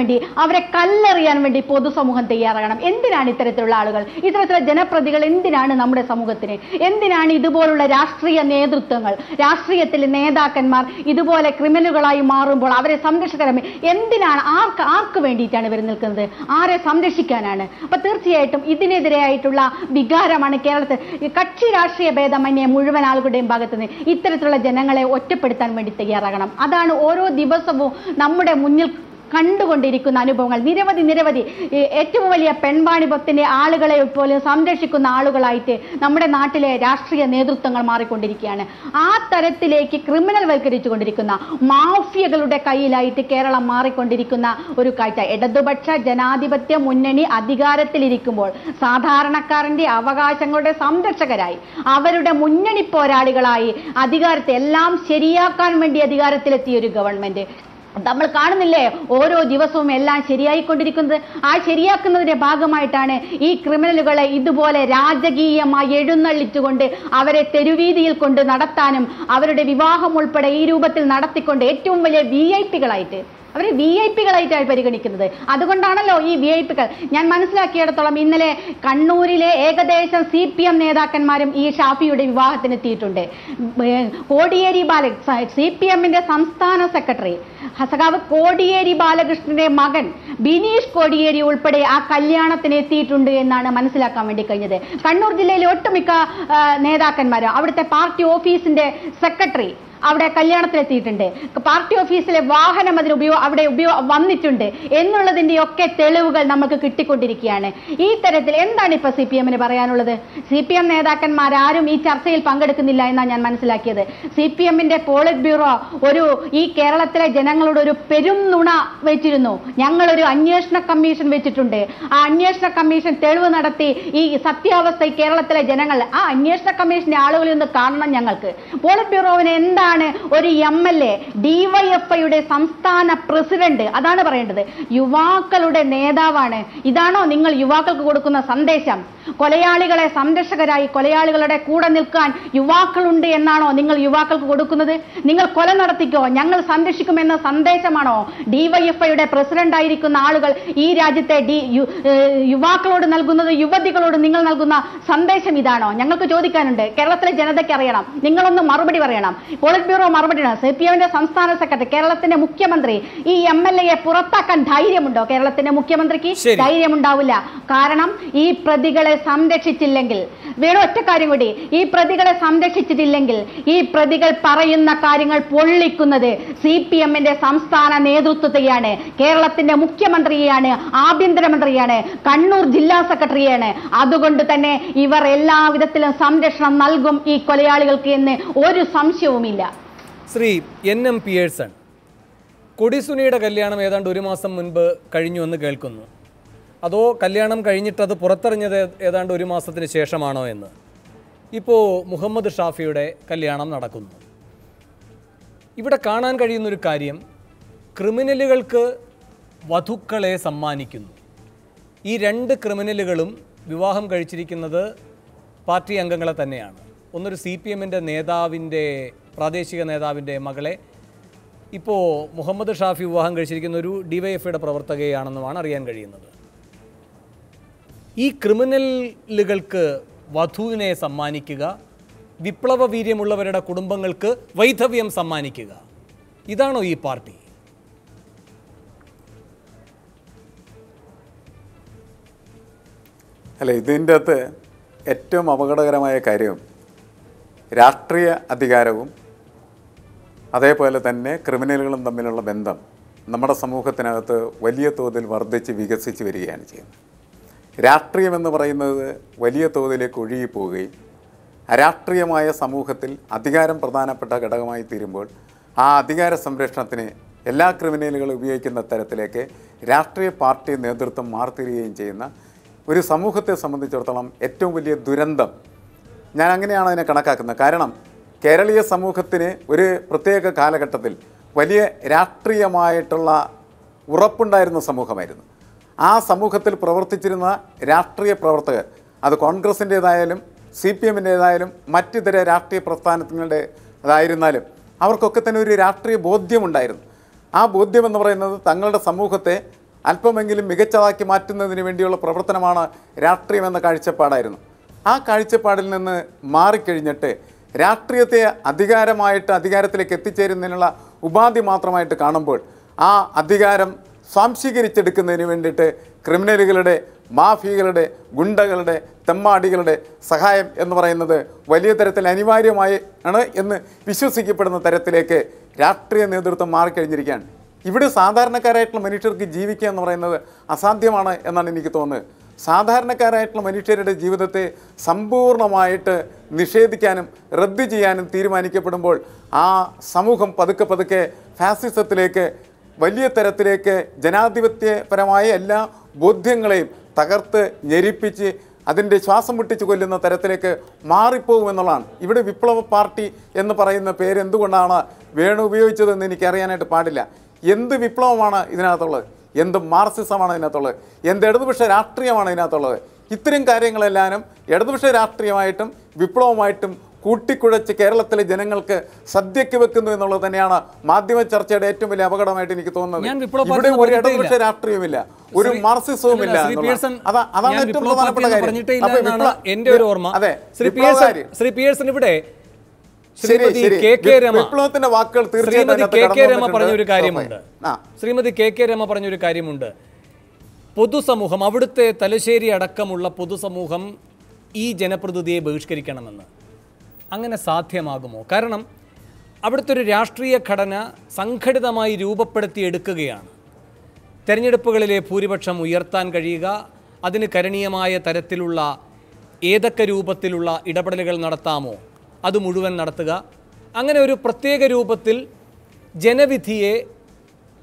വേണ്ടി അവരെ കല്ലെറിയാൻ വേണ്ടി പൊതുസമൂഹം തയ്യാറാകണം. എന്തിനാണ് ഇത്തരത്തിലുള്ള ആളുകൾ, ഇത്തരത്തിലുള്ള ജനപ്രതികൾ എന്തിനാണ് നമ്മുടെ സമൂഹത്തിന്, എന്തിനാണ് ഇതുപോലുള്ള രാഷ്ട്രീയ നേതൃത്വങ്ങൾ, രാഷ്ട്രീയത്തിലെ നേതാക്കന്മാർ ഇതുപോലെ ക്രിമിനലുകളായി മാറുമ്പോൾ അവരെ സംരക്ഷിക്കണം? എന്തിനാണ്, ആർക്ക് വേണ്ടിയിട്ടാണ് ഇവർ നിൽക്കുന്നത്, ആരെ സംരക്ഷിക്കാനാണ്? അപ്പൊ തീർച്ചയായിട്ടും ഇതിനെതിരെയായിട്ടുള്ള വികാരമാണ് കേരളത്തിൽ കക്ഷി രാഷ്ട്രീയ ഭേദമന്യേ മുഴുവൻ ആളുകളുടെയും ഭാഗത്തുനിന്ന് ഇത്തരത്തിലുള്ള ജനങ്ങളെ ഒറ്റപ്പെടുത്താൻ വേണ്ടി തയ്യാറാകണം. അതാണ് ഓരോ ദിവസവും നമ്മുടെ മുന്നിൽ കണ്ടുകൊണ്ടിരിക്കുന്ന അനുഭവങ്ങൾ. നിരവധി ഏറ്റവും വലിയ പെൺവാണിഭത്തിന്റെ ആളുകളെ പോലും സംരക്ഷിക്കുന്ന ആളുകളായിട്ട് നമ്മുടെ നാട്ടിലെ രാഷ്ട്രീയ നേതൃത്വങ്ങൾ മാറിക്കൊണ്ടിരിക്കുകയാണ്. ആ തരത്തിലേക്ക് ക്രിമിനൽ വൽക്കരിച്ചുകൊണ്ടിരിക്കുന്ന മാഫിയകളുടെ കയ്യിലായിട്ട് കേരളം മാറിക്കൊണ്ടിരിക്കുന്ന ഒരു കാഴ്ച. ഇടതുപക്ഷ ജനാധിപത്യ മുന്നണി അധികാരത്തിലിരിക്കുമ്പോൾ സാധാരണക്കാരന്റെ അവകാശങ്ങളുടെ സംരക്ഷകരായി, അവരുടെ മുന്നണി പോരാളികളായി അധികാരത്തെ എല്ലാം ശരിയാക്കാൻ വേണ്ടി അധികാരത്തിലെത്തിയ ഒരു ഗവൺമെന്റ് നമ്മൾ കാണുന്നില്ലേ? ഓരോ ദിവസവും എല്ലാം ശരിയായിക്കൊണ്ടിരിക്കുന്നത്. ആ ശരിയാക്കുന്നതിന്റെ ഭാഗമായിട്ടാണ് ഈ ക്രിമിനലുകളെ ഇതുപോലെ രാജകീയമായി എഴുന്നള്ളിച്ചുകൊണ്ട് അവരെ തെരുവീതിയിൽ കൊണ്ട് നടത്താനും അവരുടെ വിവാഹം ഉൾപ്പെടെ ഈ രൂപത്തിൽ നടത്തിക്കൊണ്ട് ഏറ്റവും വലിയ VIP-കളായിട്ട് അവരെ VIP-കളായിട്ടാണ് പരിഗണിക്കുന്നത്. അതുകൊണ്ടാണല്ലോ ഈ VIP-കൾ. ഞാൻ മനസ്സിലാക്കിയിടത്തോളം ഇന്നലെ കണ്ണൂരിലെ ഏകദേശം CPM നേതാക്കന്മാരും ഈ ഷാഫിയുടെ വിവാഹത്തിനെത്തിയിട്ടുണ്ട്. കോടിയേരി CPM-ന്റെ സംസ്ഥാന സെക്രട്ടറി സഖാവ് കോടിയേരി ബാലകൃഷ്ണന്റെ മകൻ ബിനീഷ് കോടിയേരി ഉൾപ്പെടെ ആ കല്യാണത്തിന് എത്തിയിട്ടുണ്ട് എന്നാണ് മനസ്സിലാക്കാൻ വേണ്ടി കഴിഞ്ഞത്. കണ്ണൂർ ജില്ലയിലെ ഒട്ടുമിക്ക നേതാക്കന്മാരും അവിടുത്തെ പാർട്ടി ഓഫീസിന്റെ സെക്രട്ടറി അവിടെ കല്യാണത്തിലെത്തിയിട്ടുണ്ട്. പാർട്ടി ഓഫീസിലെ വാഹനം അവിടെ വന്നിട്ടുണ്ട് എന്നുള്ളതിന്റെ ഒക്കെ തെളിവുകൾ നമുക്ക് കിട്ടിക്കൊണ്ടിരിക്കുകയാണ്. ഈ തരത്തിൽ എന്താണ് ഇപ്പൊ CPM-ന് പറയാനുള്ളത്? CPM നേതാക്കന്മാരാരും ഈ ചർച്ചയിൽ പങ്കെടുക്കുന്നില്ല എന്നാണ് ഞാൻ മനസ്സിലാക്കിയത്. CPM-ന്റെ പോളിറ്റ് ബ്യൂറോ ഈ കേരളത്തിലെ ജനങ്ങളോട് ഒരു പെരും നുണ വെച്ചിരുന്നു. ഞങ്ങളൊരു അന്വേഷണ കമ്മീഷൻ വെച്ചിട്ടുണ്ട്, ആ അന്വേഷണ കമ്മീഷൻ തെളിവ് നടത്തി ഈ സത്യാവസ്ഥ കേരളത്തിലെ ജനങ്ങൾ ആ അന്വേഷണ കമ്മീഷന്റെ ആളുകളിൽ നിന്ന് കാണണം. ഞങ്ങൾക്ക് പോളിറ്റ് ബ്യൂറോവിന് എന്താണ് ഒരു MLA DYFI-യുടെ സംസ്ഥാന പ്രസിഡന്റ് അതാണ് പറയേണ്ടത്. യുവാക്കളുടെ നേതാവാണ്. ഇതാണോ നിങ്ങൾ യുവാക്കൾക്ക് കൊടുക്കുന്ന സന്ദേശം? കൊലയാളികളെ സംരക്ഷകരായി കൊലയാളികളുടെ കൂടെ നിൽക്കാൻ യുവാക്കളുണ്ട് എന്നാണോ നിങ്ങൾ യുവാക്കൾക്ക് കൊടുക്കുന്നത്? നിങ്ങൾ കൊല നടത്തിക്കോ, ഞങ്ങൾ സംരക്ഷിക്കുമെന്ന സന്ദേശമാണോ DYFI-യുടെ പ്രസിഡന്റ് ആയിരിക്കുന്ന ആളുകൾ ഈ രാജ്യത്തെ യുവാക്കളോട് നൽകുന്നത്? യുവതികളോട് നിങ്ങൾ നൽകുന്ന സന്ദേശം ഇതാണോ? ഞങ്ങൾക്ക് ചോദിക്കാനുണ്ട്. കേരളത്തിലെ ജനതയ്ക്ക് അറിയണം. നിങ്ങളൊന്ന് മറുപടി പറയണം. പോളിറ്റ് ബ്യൂറോ മറുപടിയാണ്. CPM-ന്റെ സംസ്ഥാന സെക്രട്ടറി, കേരളത്തിന്റെ മുഖ്യമന്ത്രി ഈ MLA-യെ പുറത്താക്കാൻ ധൈര്യമുണ്ടോ? കേരളത്തിന്റെ മുഖ്യമന്ത്രിക്ക് ധൈര്യമുണ്ടാവില്ല. കാരണം ഈ പ്രതികളെ സംരക്ഷിച്ചില്ലെങ്കിൽ, വേണം ഒറ്റ കാര്യം കൂടി, ഈ പ്രതികളെ സംരക്ഷിച്ചിട്ടില്ലെങ്കിൽ ഈ പ്രതികൾ പറയുന്ന കാര്യങ്ങൾ പൊള്ളിക്കുന്നത് CPM-ന്റെ സംസ്ഥാന നേതൃത്വത്തെയാണ്, കേരളത്തിന്റെ മുഖ്യമന്ത്രിയെയാണ്, ആഭ്യന്തരമന്ത്രിയാണ്, കണ്ണൂർ ജില്ലാ സെക്രട്ടറിയാണ്. അതുകൊണ്ട് തന്നെ ഇവർ എല്ലാവിധത്തിലും സംരക്ഷണം നൽകും ഈ കൊലയാളികൾക്ക് എന്ന് ഒരു സംശയവുമില്ല. ശ്രീ NM പിയേഴ്സൺ, കൊടിസുനിയുടെ കല്യാണം ഏതാണ്ട് 1 മാസം മുൻപ് കഴിഞ്ഞു എന്ന് കേൾക്കുന്നു. അതോ കല്യാണം കഴിഞ്ഞിട്ടത് പുറത്തറിഞ്ഞത് ഏതാണ്ട് 1 മാസത്തിന് ശേഷമാണോ എന്ന്? ഇപ്പോൾ മുഹമ്മദ് ഷാഫിയുടെ കല്യാണം നടക്കുന്നു. ഇവിടെ കാണാൻ കഴിയുന്നൊരു കാര്യം, ക്രിമിനലുകൾക്ക് വധുക്കളെ സമ്മാനിക്കുന്നു. ഈ 2 ക്രിമിനലുകളും വിവാഹം കഴിച്ചിരിക്കുന്നത് പാർട്ടി അംഗങ്ങളെ തന്നെയാണ്. ഒന്നൊരു CPM-ന്റെ നേതാവിൻ്റെ, പ്രാദേശിക നേതാവിൻ്റെ മകളെ, ഇപ്പോൾ മുഹമ്മദ് ഷാഫി വിവാഹം കഴിച്ചിരിക്കുന്ന ഒരു DYFI-യുടെ പ്രവർത്തകയാണെന്നുമാണ് അറിയാൻ കഴിയുന്നത്. ഈ ക്രിമിനലുകൾക്ക് വധുവിനെ സമ്മാനിക്കുക, വിപ്ലവ വീര്യമുള്ളവരുടെ കുടുംബങ്ങൾക്ക് വൈധവ്യം സമ്മാനിക്കുക, ഇതാണോ ഈ പാർട്ടി? അല്ല, ഇതിൻ്റെ അകത്ത് ഏറ്റവും അപകടകരമായ കാര്യം രാഷ്ട്രീയ അധികാരവും അതേപോലെ തന്നെ ക്രിമിനലുകളും തമ്മിലുള്ള ബന്ധം നമ്മുടെ സമൂഹത്തിനകത്ത് വലിയ തോതിൽ വർദ്ധിച്ച് വികസിച്ച് വരികയാണ് ചെയ്യുന്നത്. രാഷ്ട്രീയമെന്ന് പറയുന്നത് വലിയ തോതിലേക്ക് ഒഴുകിപ്പോവുകയും അരാഷ്ട്രീയമായ സമൂഹത്തിൽ അധികാരം പ്രധാനപ്പെട്ട ഘടകമായി തീരുമ്പോൾ ആ അധികാര സംരക്ഷണത്തിന് എല്ലാ ക്രിമിനലുകളും ഉപയോഗിക്കുന്ന തരത്തിലേക്ക് രാഷ്ട്രീയ പാർട്ടി നേതൃത്വം മാറിത്തീരുകയും ചെയ്യുന്ന ഒരു സമൂഹത്തെ സംബന്ധിച്ചിടത്തോളം ഏറ്റവും വലിയ ദുരന്തം ഞാൻ അങ്ങനെയാണ് അതിനെ കണക്കാക്കുന്നത്. കാരണം കേരളീയ സമൂഹത്തിന് ഒരു പ്രത്യേക കാലഘട്ടത്തിൽ വലിയ രാഷ്ട്രീയമായിട്ടുള്ള ഉറപ്പുണ്ടായിരുന്ന സമൂഹമായിരുന്നു. ആ സമൂഹത്തിൽ പ്രവർത്തിച്ചിരുന്ന രാഷ്ട്രീയ പ്രവർത്തകർ, അത് കോൺഗ്രസിൻ്റേതായാലും CPM-ൻ്റേതായാലും മറ്റിതര രാഷ്ട്രീയ പ്രസ്ഥാനങ്ങളുടേതായിരുന്നാലും അവർക്കൊക്കെ തന്നെ ഒരു രാഷ്ട്രീയ ബോധ്യമുണ്ടായിരുന്നു. ആ ബോധ്യമെന്ന് പറയുന്നത് തങ്ങളുടെ സമൂഹത്തെ അല്പമെങ്കിലും മികച്ചതാക്കി മാറ്റുന്നതിന് വേണ്ടിയുള്ള പ്രവർത്തനമാണ് രാഷ്ട്രീയം എന്ന കാഴ്ചപ്പാടായിരുന്നു. ആ കാഴ്ചപ്പാടിൽ നിന്ന് മാറിക്കഴിഞ്ഞിട്ട് രാഷ്ട്രീയത്തെ അധികാരത്തിലേക്ക് എത്തിച്ചേരുന്നതിനുള്ള ഉപാധി മാത്രമായിട്ട് കാണുമ്പോൾ ആ അധികാരം സ്വാംശീകരിച്ചെടുക്കുന്നതിന് വേണ്ടിയിട്ട് ക്രിമിനലുകളുടെ, മാഫിയകളുടെ, ഗുണ്ടകളുടെ, തെമ്മാടികളുടെ സഹായം എന്ന് പറയുന്നത് വലിയ തരത്തിൽ അനിവാര്യമാണ് എന്ന് വിശ്വസിക്കപ്പെടുന്ന തരത്തിലേക്ക് രാഷ്ട്രീയ നേതൃത്വം മാറിക്കഴിഞ്ഞിരിക്കുകയാണ്. ഇവിടെ സാധാരണക്കാരായിട്ടുള്ള മനുഷ്യർക്ക് ജീവിക്കുക എന്ന് പറയുന്നത് അസാധ്യമാണ് എന്നാണ് എനിക്ക് തോന്നുന്നത്. സാധാരണക്കാരായിട്ടുള്ള മനുഷ്യരുടെ ജീവിതത്തെ സമ്പൂർണ്ണമായിട്ട് നിഷേധിക്കാനും റദ്ദ് ചെയ്യാനും തീരുമാനിക്കപ്പെടുമ്പോൾ ആ സമൂഹം പതുക്കെ പതുക്കെ ഫാസിസത്തിലേക്ക്, വലിയ തരത്തിലേക്ക് ജനാധിപത്യപരമായ എല്ലാ ബോധ്യങ്ങളെയും തകർത്ത് ഞെരിപ്പിച്ച് അതിൻ്റെ ശ്വാസം മുട്ടിച്ച് കൊല്ലുന്ന തരത്തിലേക്ക് മാറിപ്പോകുമെന്നുള്ളതാണ്. ഇവിടെ വിപ്ലവ പാർട്ടി എന്ന് പറയുന്ന പേര് എന്തുകൊണ്ടാണ് വേണു ഉപയോഗിച്ചതെന്ന് എനിക്കറിയാനായിട്ട് പാടില്ല. എന്ത് വിപ്ലവമാണ് ഇതിനകത്തുള്ളത്? എന്ത് മാർക്സിസമാണ് ഇതിനകത്തുള്ളത്? എന്ത് ഇടതുപക്ഷ രാഷ്ട്രീയമാണ് ഇതിനകത്തുള്ളത്? ഇത്തരം കാര്യങ്ങളെല്ലാനും ഇടതുപക്ഷ രാഷ്ട്രീയമായിട്ടും വിപ്ലവമായിട്ടും കൂട്ടിക്കുഴച്ച് കേരളത്തിലെ ജനങ്ങൾക്ക് സദ്യയ്ക്ക് വെക്കുന്നു എന്നുള്ളത് തന്നെയാണ് മാധ്യമ ചർച്ചയുടെ ഏറ്റവും വലിയ അപകടമായിട്ട് എനിക്ക് തോന്നുന്നത്. ഇവിടെ ഒരു ഇടതുപക്ഷ രാഷ്ട്രീയവുമില്ല, ഒരു മാർക്സിസവും ഇല്ല. അതാണ് ഏറ്റവും പ്രധാനപ്പെട്ട കാര്യം. അതെ, വിപ്ലവത്തിന്റെ വാക്കുകൾ ശ്രീമതി കെ കെ രമ പറഞ്ഞൊരു കാര്യമുണ്ട്. പൊതുസമൂഹം, അവിടുത്തെ തലശ്ശേരി അടക്കമുള്ള പൊതുസമൂഹം ഈ ജനപ്രതിനിധിയെ ബഹിഷ്കരിക്കണമെന്ന്. അങ്ങനെ സാധ്യമാകുമോ? കാരണം അവിടുത്തെ ഒരു രാഷ്ട്രീയ ഘടന സംഘടിതമായി രൂപപ്പെടുത്തിയെടുക്കുകയാണ്. തെരഞ്ഞെടുപ്പുകളിലെ ഭൂരിപക്ഷം ഉയർത്താൻ കഴിയുക, അതിന് കരണീയമായ തരത്തിലുള്ള ഏതൊക്കെ രൂപത്തിലുള്ള ഇടപെടലുകൾ നടത്താമോ അത് മുഴുവൻ നടത്തുക, അങ്ങനെ ഒരു പ്രത്യേക രൂപത്തിൽ ജനവിധിയെ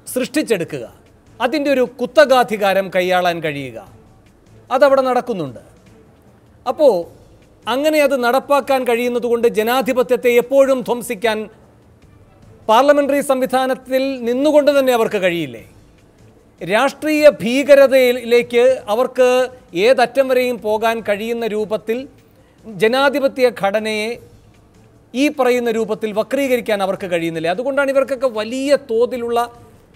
സൃഷ്ടിച്ചെടുക്കുക, അതിൻ്റെ ഒരു കുത്തകാധികാരം കൈയാളാൻ കഴിയുക, അതവിടെ നടക്കുന്നുണ്ട്. അപ്പോൾ അങ്ങനെ അത് നടപ്പാക്കാൻ കഴിയുന്നതുകൊണ്ട് ജനാധിപത്യത്തെ എപ്പോഴും ധ്വംസിക്കാൻ പാർലമെൻ്ററി സംവിധാനത്തിൽ നിന്നുകൊണ്ട് തന്നെ അവർക്ക് കഴിയില്ലേ? രാഷ്ട്രീയ ഭീകരതയിലേക്ക് അവർക്ക് ഏതറ്റം വരെയും പോകാൻ കഴിയുന്ന രൂപത്തിൽ ജനാധിപത്യ ഘടനയെ ഈ പറയുന്ന രൂപത്തിൽ വക്രീകരിക്കാൻ അവർക്ക് കഴിയുന്നില്ല. അതുകൊണ്ടാണ് ഇവർക്കൊക്കെ വലിയ തോതിലുള്ള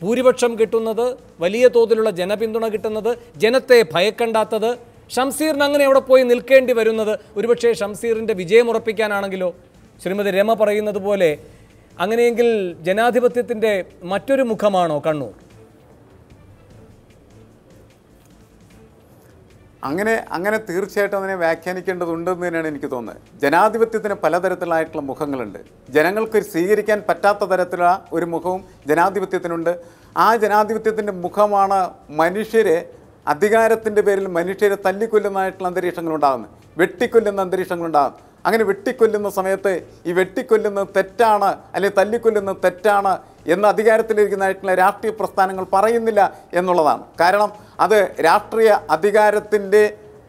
ഭൂരിപക്ഷം കിട്ടുന്നത്, വലിയ തോതിലുള്ള ജനപിന്തുണ കിട്ടുന്നത്, ജനത്തെ ഭയക്കണ്ടാത്തത്. ഷംസീറിന് അങ്ങനെ അവിടെ പോയി നിൽക്കേണ്ടി വരുന്നത് ഒരുപക്ഷെ ഷംസീറിൻ്റെ വിജയം ഉറപ്പിക്കാനാണെങ്കിലോ? ശ്രീമതി രമ പറയുന്നത് പോലെ അങ്ങനെയെങ്കിൽ ജനാധിപത്യത്തിൻ്റെ മറ്റൊരു മുഖമാണോ കണ്ണൂർ? അങ്ങനെ തീർച്ചയായിട്ടും അതിനെ വ്യാഖ്യാനിക്കേണ്ടതുണ്ടെന്ന് തന്നെയാണ് എനിക്ക് തോന്നുന്നത്. ജനാധിപത്യത്തിന് പലതരത്തിലായിട്ടുള്ള മുഖങ്ങളുണ്ട്. ജനങ്ങൾക്ക് സ്വീകരിക്കാൻ പറ്റാത്ത തരത്തിലുള്ള ഒരു മുഖവും ജനാധിപത്യത്തിനുണ്ട്. ആ ജനാധിപത്യത്തിൻ്റെ മുഖമാണ് മനുഷ്യരെ, അധികാരത്തിൻ്റെ പേരിൽ മനുഷ്യരെ തല്ലിക്കൊല്ലുന്നതായിട്ടുള്ള അന്തരീക്ഷങ്ങളുണ്ടാകുന്നത്, വെട്ടിക്കൊല്ലുന്ന അന്തരീക്ഷങ്ങളുണ്ടാകും. അങ്ങനെ വെട്ടിക്കൊല്ലുന്ന സമയത്ത് ഈ വെട്ടിക്കൊല്ലുന്നത് തെറ്റാണ് അല്ലെങ്കിൽ തല്ലിക്കൊല്ലുന്നത് തെറ്റാണ് എന്ന് അധികാരത്തിലിരിക്കുന്നതായിട്ടുള്ള രാഷ്ട്രീയ പ്രസ്ഥാനങ്ങൾ പറയുന്നില്ല എന്നുള്ളതാണ്. കാരണം അത് രാഷ്ട്രീയ അധികാരത്തിൻ്റെ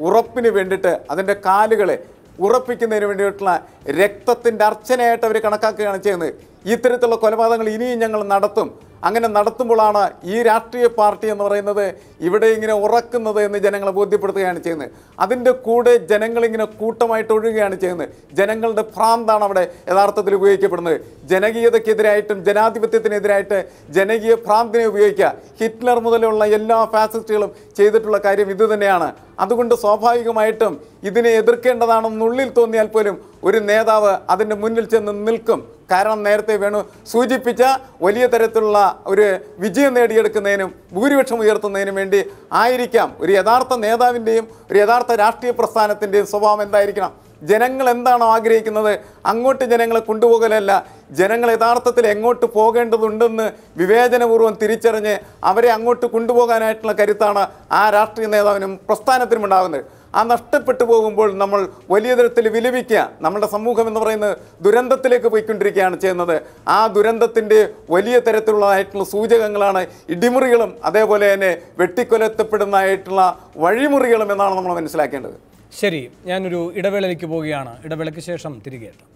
ഉറപ്പിന് വേണ്ടിയിട്ട് അതിൻ്റെ കാലുകളെ ഉറപ്പിക്കുന്നതിന് വേണ്ടിയിട്ടുള്ള രക്തത്തിൻ്റെ അർച്ചനയായിട്ട് അവർ കണക്കാക്കുകയാണ് ചെയ്യുന്നത്. ഇത്തരത്തിലുള്ള കൊലപാതകങ്ങൾ ഇനിയും ഞങ്ങൾ നടത്തും. അങ്ങനെ നടത്തുമ്പോഴാണ് ഈ രാഷ്ട്രീയ പാർട്ടി എന്ന് പറയുന്നത് ഇവിടെ ഇങ്ങനെ ഉറക്കുന്നത് എന്ന് ജനങ്ങളെ ബോധ്യപ്പെടുത്തുകയാണ് ചെയ്യുന്നത്. അതിൻ്റെ കൂടെ ജനങ്ങളിങ്ങനെ കൂട്ടമായിട്ട് ഒഴുകുകയാണ് ചെയ്യുന്നത്. ജനങ്ങളുടെ ഭ്രാന്താണ് അവിടെ യഥാർത്ഥത്തിൽ ഉപയോഗിക്കപ്പെടുന്നത്. ജനകീയതയ്ക്കെതിരായിട്ടും ജനാധിപത്യത്തിനെതിരായിട്ട് ജനകീയ ഭ്രാന്തിനെ ഉപയോഗിക്കുക. ഹിറ്റ്ലർ മുതലുള്ള എല്ലാ ഫാസിസ്റ്റുകളും ചെയ്തിട്ടുള്ള കാര്യം ഇതുതന്നെയാണ്. അതുകൊണ്ട് സ്വാഭാവികമായിട്ടും ഇതിനെ എതിർക്കേണ്ടതാണെന്നുള്ളിൽ തോന്നിയാൽ പോലും ഒരു നേതാവ് അതിൻ്റെ മുന്നിൽ ചെന്ന് നിൽക്കും. കാരണം നേരത്തെ വേണു സൂചിപ്പിച്ച വലിയ തരത്തിലുള്ള ഒരു വിജയം നേടിയെടുക്കുന്നതിനും ഭൂരിപക്ഷം ഉയർത്തുന്നതിനും വേണ്ടി ആയിരിക്കാം ഒരു യഥാർത്ഥ നേതാവിൻ്റെയും ഒരു യഥാർത്ഥ രാഷ്ട്രീയ പ്രസ്ഥാനത്തിൻ്റെയും സ്വഭാവം എന്തായിരിക്കണം. ജനങ്ങൾ എന്താണോ ആഗ്രഹിക്കുന്നത് അങ്ങോട്ട് ജനങ്ങളെ കൊണ്ടുപോകലല്ല, ജനങ്ങൾ യഥാർത്ഥത്തിൽ എങ്ങോട്ട് പോകേണ്ടതുണ്ടെന്ന് വിവേചനപൂർവ്വം തിരിച്ചറിഞ്ഞ് അവരെ അങ്ങോട്ട് കൊണ്ടുപോകാനായിട്ടുള്ള കരുത്താണ് ആ രാഷ്ട്രീയ നേതാവിനും പ്രസ്ഥാനത്തിനും ഉണ്ടാകുന്നത്. ആ നഷ്ടപ്പെട്ടു പോകുമ്പോൾ നമ്മൾ വലിയ തരത്തിൽ വിലപിക്കുക. നമ്മുടെ സമൂഹം എന്ന് പറയുന്നത് ദുരന്തത്തിലേക്ക് പോയിക്കൊണ്ടിരിക്കുകയാണ് ചെയ്യുന്നത്. ആ ദുരന്തത്തിൻ്റെ വലിയ തരത്തിലുള്ളതായിട്ടുള്ള സൂചകങ്ങളാണ് ഇടിമുറികളും അതേപോലെ തന്നെ വെട്ടിക്കൊലത്തപ്പെടുന്നതായിട്ടുള്ള വഴിമുറികളും എന്നാണ് നമ്മൾ മനസ്സിലാക്കേണ്ടത്. ശരി, ഞാനൊരു ഇടവേളയിലേക്ക് പോവുകയാണ്. ഇടവേളയ്ക്ക് ശേഷം തിരികെ എത്താം.